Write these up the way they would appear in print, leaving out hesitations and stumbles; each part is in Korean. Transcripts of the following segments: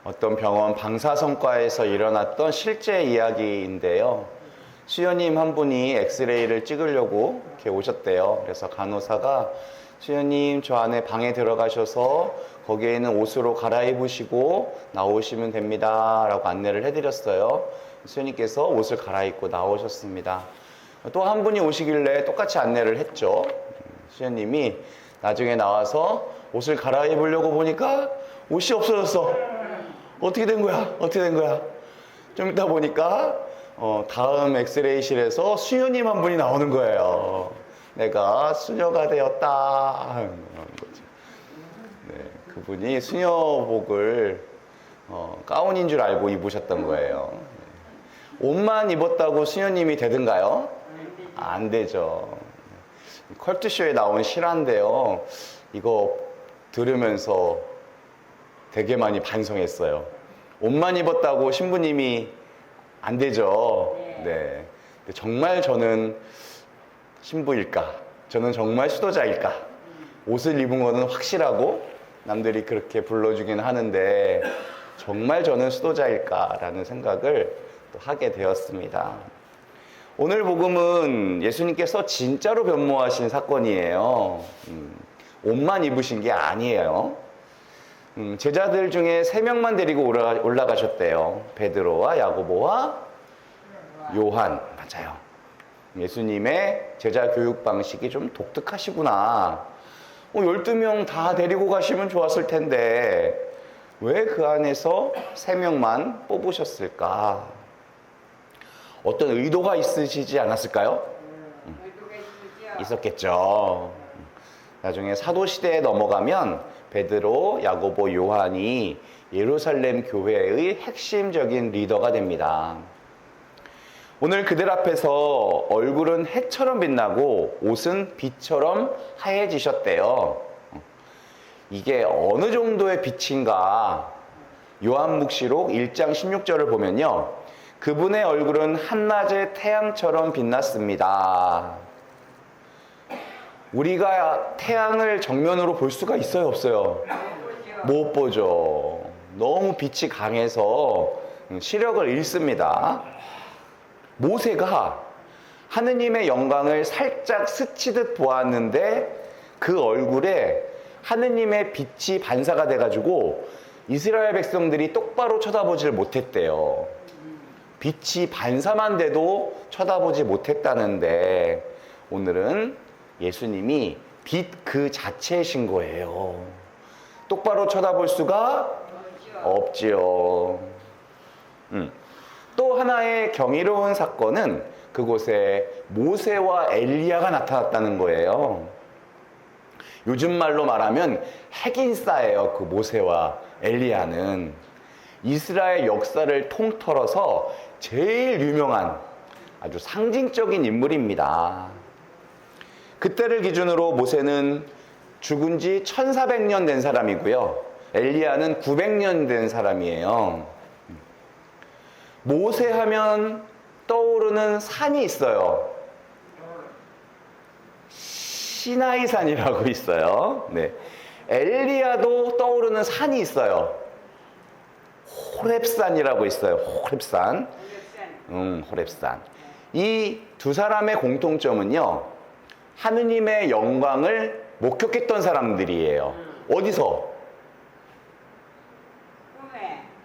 어떤 병원 방사선과에서 일어났던 실제 이야기인데요. 수녀님 한 분이 엑스레이를 찍으려고 이렇게 오셨대요. 그래서 간호사가 수녀님 저 안에 방에 들어가셔서 거기에 있는 옷으로 갈아입으시고 나오시면 됩니다 라고 안내를 해드렸어요. 수녀님께서 옷을 갈아입고 나오셨습니다. 또 한 분이 오시길래 똑같이 안내를 했죠. 수녀님이 나중에 나와서 옷을 갈아입으려고 보니까 옷이 없어졌어. 어떻게 된 거야? 어떻게 된 거야? 좀 이따 보니까 다음 엑스레이실에서 수녀님 한 분이 나오는 거예요. 내가 수녀가 되었다 하는 거죠. 네, 그분이 수녀복을 가운인 줄 알고 입으셨던 거예요. 옷만 입었다고 수녀님이 되든가요? 안 되죠. 컬투쇼에 나온 실화인데요. 이거 들으면서 되게 많이 반성했어요. 옷만 입었다고 신부님이 안 되죠. 네. 정말 저는 신부일까? 저는 정말 수도자일까? 옷을 입은 거는 확실하고 남들이 그렇게 불러주긴 하는데 정말 저는 수도자일까라는 생각을 또 하게 되었습니다. 오늘 복음은 예수님께서 진짜로 변모하신 사건이에요. 옷만 입으신 게 아니에요. 제자들 중에 3명만 데리고 올라가셨대요. 베드로와 야고보와 요한. 맞아요. 예수님의 제자 교육 방식이 좀 독특하시구나. 12명 다 데리고 가시면 좋았을 텐데 왜 그 안에서 3명만 뽑으셨을까? 어떤 의도가 있으시지 않았을까요? 있었겠죠. 나중에 사도시대에 넘어가면 베드로, 야고보, 요한이 예루살렘 교회의 핵심적인 리더가 됩니다. 오늘 그들 앞에서 얼굴은 해처럼 빛나고 옷은 빛처럼 하얘지셨대요. 이게 어느 정도의 빛인가? 요한묵시록 1장 16절을 보면요. 그분의 얼굴은 한낮의 태양처럼 빛났습니다. 우리가 태양을 정면으로 볼 수가 있어요, 없어요? 못 보죠. 너무 빛이 강해서 시력을 잃습니다. 모세가 하느님의 영광을 살짝 스치듯 보았는데 그 얼굴에 하느님의 빛이 반사가 돼가지고 이스라엘 백성들이 똑바로 쳐다보질 못했대요. 빛이 반사만 돼도 쳐다보지 못했다는데 오늘은 예수님이 빛 그 자체이신 거예요. 똑바로 쳐다볼 수가 없지요. 또 하나의 경이로운 사건은 그곳에 모세와 엘리야가 나타났다는 거예요. 요즘 말로 말하면 핵인싸예요. 그 모세와 엘리야는 이스라엘 역사를 통틀어서 제일 유명한 아주 상징적인 인물입니다. 그때를 기준으로 모세는 죽은 지 1400년 된 사람이고요. 엘리야는 900년 된 사람이에요. 모세 하면 떠오르는 산이 있어요. 시나이산이라고 있어요. 네. 엘리야도 떠오르는 산이 있어요. 호렙산이라고 있어요. 호렙산. 호렙산. 이 두 사람의 공통점은요. 하느님의 영광을 목격했던 사람들이에요. 어디서?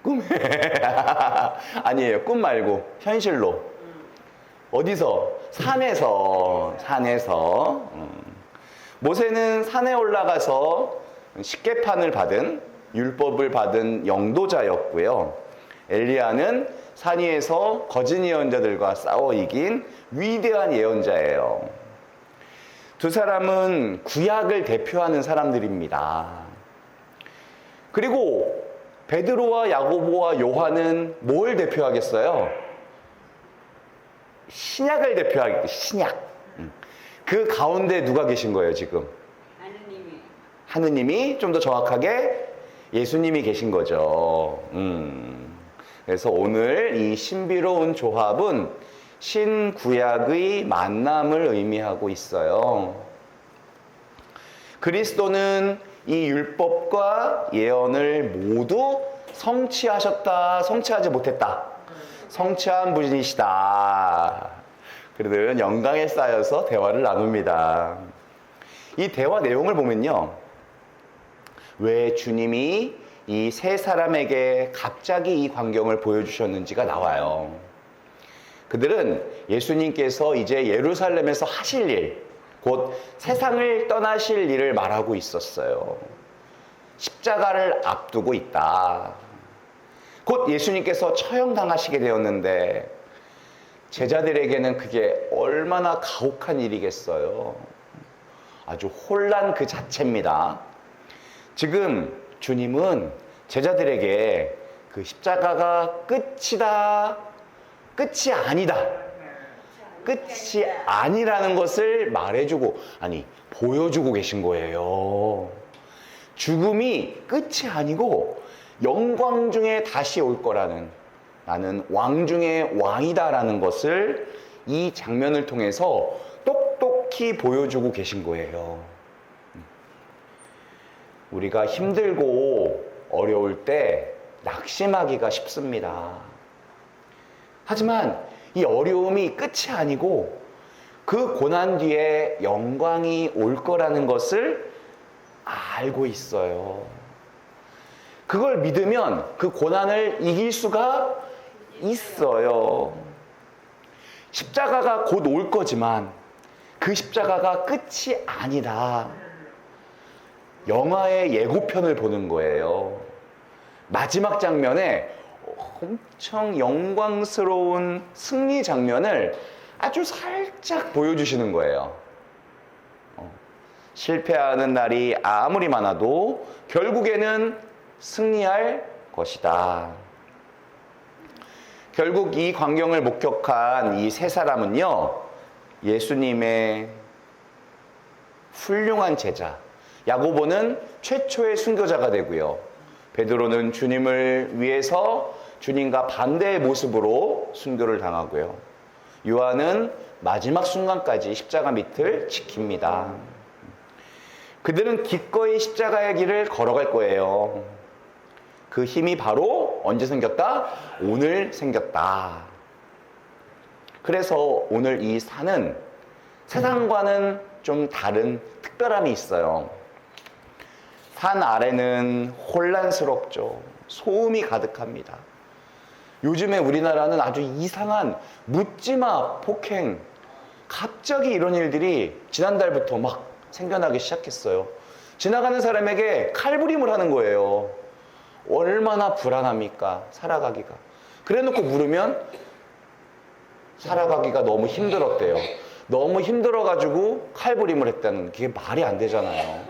꿈에. 아니에요. 꿈 말고 현실로. 어디서? 산에서. 모세는 산에 올라가서 십계판을 받은 율법을 받은 영도자였고요. 엘리야는 산 위에서 거짓 예언자들과 싸워 이긴 위대한 예언자예요. 두 사람은 구약을 대표하는 사람들입니다. 그리고 베드로와 야고보와 요한은 뭘 대표하겠어요? 신약을 대표하겠죠. 신약. 그 가운데 누가 계신 거예요, 지금? 하느님이 좀 더 정확하게 예수님이 계신 거죠. 그래서 오늘 이 신비로운 조합은 신구약의 만남을 의미하고 있어요. 그리스도는 이 율법과 예언을 모두 성취하셨다, 성취하지 못했다. 성취한 분이시다. 그들은 영광에 쌓여서 대화를 나눕니다. 이 대화 내용을 보면요, 왜 주님이 이 세 사람에게 갑자기 이 광경을 보여주셨는지가 나와요. 그들은 예수님께서 이제 예루살렘에서 하실 일, 곧 세상을 떠나실 일을 말하고 있었어요. 십자가를 앞두고 있다. 곧 예수님께서 처형당하시게 되었는데 제자들에게는 그게 얼마나 가혹한 일이겠어요. 아주 혼란 그 자체입니다. 지금 주님은 제자들에게 그 십자가가 끝이다, 끝이 아니다, 끝이 아니라는 것을 말해주고, 아니 보여주고 계신 거예요. 죽음이 끝이 아니고 영광 중에 다시 올 거라는, 나는 왕 중에 왕이다라는 것을 이 장면을 통해서 똑똑히 보여주고 계신 거예요. 우리가 힘들고 어려울 때 낙심하기가 쉽습니다. 하지만 이 어려움이 끝이 아니고 그 고난 뒤에 영광이 올 거라는 것을 알고 있어요. 그걸 믿으면 그 고난을 이길 수가 있어요. 십자가가 곧 올 거지만 그 십자가가 끝이 아니다. 영화의 예고편을 보는 거예요. 마지막 장면에 엄청 영광스러운 승리 장면을 아주 살짝 보여주시는 거예요. 실패하는 날이 아무리 많아도 결국에는 승리할 것이다. 결국 이 광경을 목격한 이 세 사람은요, 예수님의 훌륭한 제자, 야고보는 최초의 순교자가 되고요, 베드로는 주님을 위해서 주님과 반대의 모습으로 순교를 당하고요, 요한은 마지막 순간까지 십자가 밑을 지킵니다. 그들은 기꺼이 십자가의 길을 걸어갈 거예요. 그 힘이 바로 언제 생겼다? 오늘 생겼다. 그래서 오늘 이 산은 세상과는 좀 다른 특별함이 있어요. 산 아래는 혼란스럽죠. 소음이 가득합니다. 요즘에 우리나라는 아주 이상한 묻지마 폭행, 갑자기 이런 일들이 지난달부터 막 생겨나기 시작했어요. 지나가는 사람에게 칼부림을 하는 거예요. 얼마나 불안합니까? 살아가기가. 그래놓고 물으면 살아가기가 너무 힘들었대요. 너무 힘들어가지고 칼부림을 했다는, 게 말이 안 되잖아요.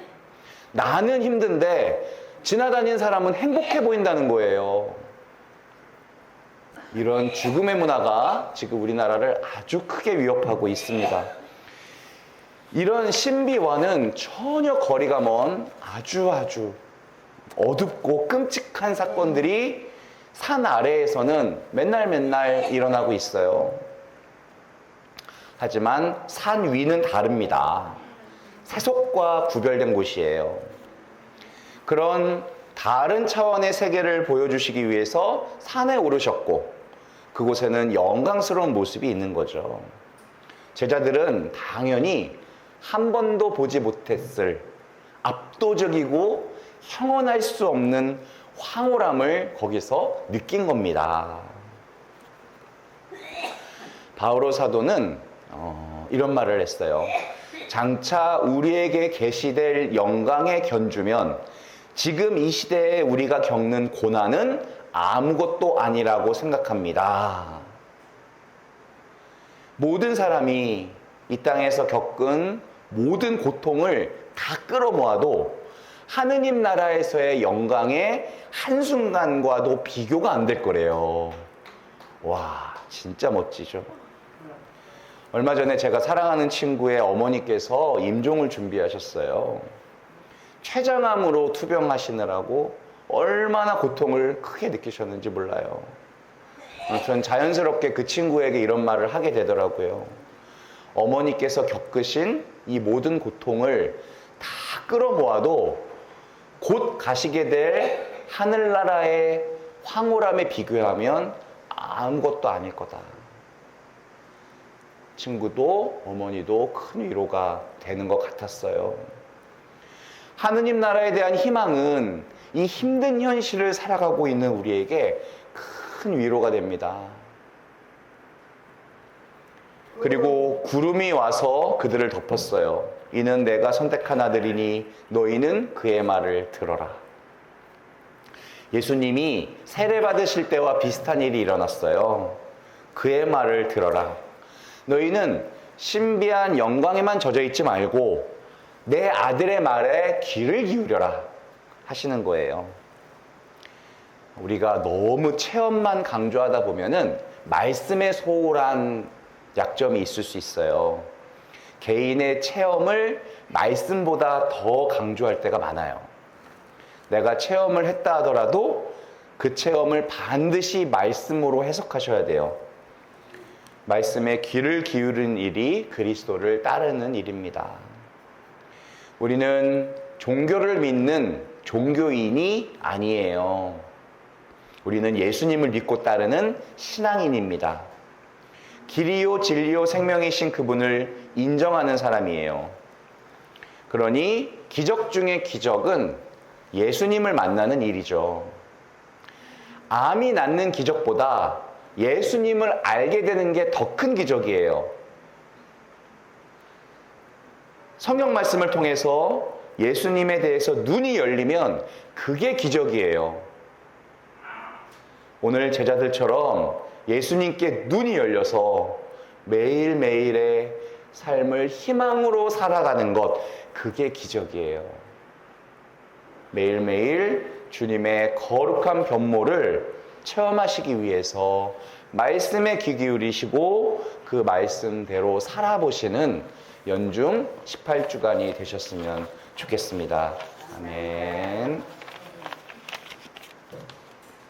나는 힘든데 지나다니는 사람은 행복해 보인다는 거예요. 이런 죽음의 문화가 지금 우리나라를 아주 크게 위협하고 있습니다. 이런 신비와는 전혀 거리가 먼 아주 어둡고 끔찍한 사건들이 산 아래에서는 맨날 일어나고 있어요. 하지만 산 위는 다릅니다. 세속과 구별된 곳이에요. 그런 다른 차원의 세계를 보여주시기 위해서 산에 오르셨고, 그곳에는 영광스러운 모습이 있는 거죠. 제자들은 당연히 한 번도 보지 못했을 압도적이고 형언할 수 없는 황홀함을 거기서 느낀 겁니다. 바오로 사도는 이런 말을 했어요. 장차 우리에게 계시될 영광에 견주면 지금 이 시대에 우리가 겪는 고난은 아무것도 아니라고 생각합니다. 모든 사람이 이 땅에서 겪은 모든 고통을 다 끌어모아도 하느님 나라에서의 영광의 한순간과도 비교가 안 될 거래요. 와, 진짜 멋지죠? 얼마 전에 제가 사랑하는 친구의 어머니께서 임종을 준비하셨어요. 췌장암으로 투병하시느라고 얼마나 고통을 크게 느끼셨는지 몰라요. 전 자연스럽게 그 친구에게 이런 말을 하게 되더라고요. 어머니께서 겪으신 이 모든 고통을 다 끌어모아도 곧 가시게 될 하늘나라의 황홀함에 비교하면 아무것도 아닐 거다. 친구도 어머니도 큰 위로가 되는 것 같았어요. 하느님 나라에 대한 희망은 이 힘든 현실을 살아가고 있는 우리에게 큰 위로가 됩니다. 그리고 구름이 와서 그들을 덮었어요. 이는 내가 선택한 아들이니 너희는 그의 말을 들어라. 예수님이 세례 받으실 때와 비슷한 일이 일어났어요. 그의 말을 들어라. 너희는 신비한 영광에만 젖어 있지 말고 내 아들의 말에 귀를 기울여라 하시는 거예요. 우리가 너무 체험만 강조하다 보면은 말씀에 소홀한 약점이 있을 수 있어요. 개인의 체험을 말씀보다 더 강조할 때가 많아요. 내가 체험을 했다 하더라도 그 체험을 반드시 말씀으로 해석하셔야 돼요. 말씀에 귀를 기울이는 일이 그리스도를 따르는 일입니다. 우리는 종교를 믿는 종교인이 아니에요. 우리는 예수님을 믿고 따르는 신앙인입니다. 길이요 진리요 생명이신 그분을 인정하는 사람이에요. 그러니 기적 중의 기적은 예수님을 만나는 일이죠. 암이 낫는 기적보다 예수님을 알게 되는 게 더 큰 기적이에요. 성경 말씀을 통해서 예수님에 대해서 눈이 열리면 그게 기적이에요. 오늘 제자들처럼 예수님께 눈이 열려서 매일매일의 삶을 희망으로 살아가는 것, 그게 기적이에요. 매일매일 주님의 거룩한 변모를 체험하시기 위해서 말씀에 귀 기울이시고 그 말씀대로 살아보시는 연중 18주간이 되셨으면 좋겠습니다. 아멘.